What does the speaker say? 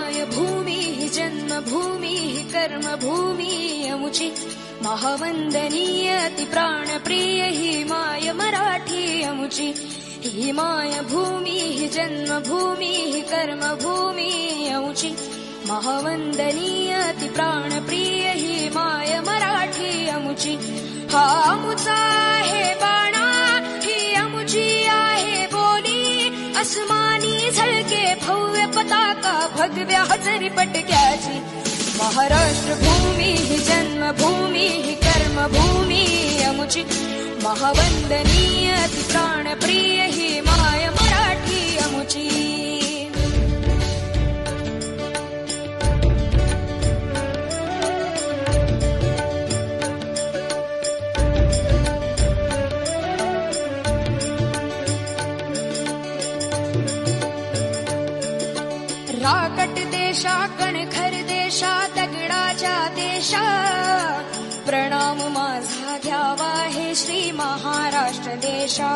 मायभूमी हि जन्मभूमी हि कर्मभूमी अमुची महावंदनीय अति प्राणप्रिय हि माय मराठी अमुची हि मायभूमी हि जन्मभूमी हि कर्मभूमी अमुची महावंदनीय अति प्राणप्रिय हि माय मराठी अमुची हा अमुचा आहे बाणा ही अमुची आहे बोली अस्मानी झळके भव्य पताका भगव्या हजरी पटक्याची महाराष्ट्र भूमी हि जन्मभूमी हि कर्मभूमी अमुची महावंदनीय अति प्राणप्रिय हि माय मराठी अमुची राकट देशा कणखर देशा दगडाच्या देशा प्रणाम माझा घ्यावा हे श्री महाराष्ट्र देशा।